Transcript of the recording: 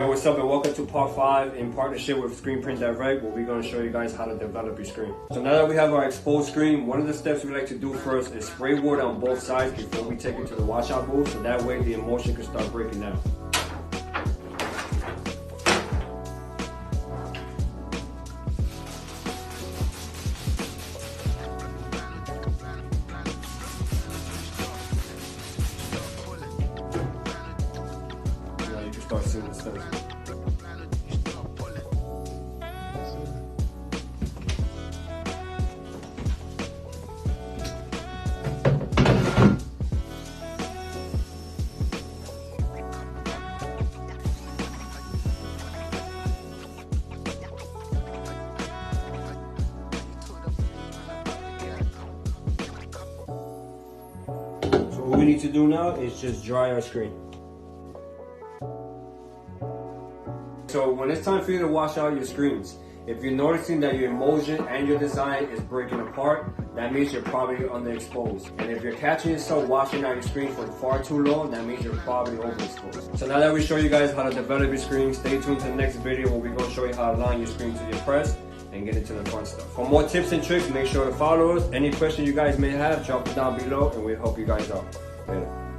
Hey, what's up and welcome to part 5 in partnership with Screen Print Direct, where we're going to show you guys how to develop your screen. So now that we have our exposed screen, one of the steps we like to do first is spray water on both sides before we take it to the washout booth, so that way the emulsion can start breaking down. Now you can start seeing the stencil. What we need to do now is just dry our screen. So when it's time for you to wash out your screens, if you're noticing that your emulsion and your design is breaking apart, that means you're probably underexposed. And if you're catching yourself washing out your screen for far too long, that means you're probably overexposed. So now that we show you guys how to develop your screen, stay tuned to the next video where we're going to show you how to line your screen to your press and get into the fun stuff. For more tips and tricks, make sure to follow us. Any questions you guys may have, drop it down below and we'll help you guys out. Later.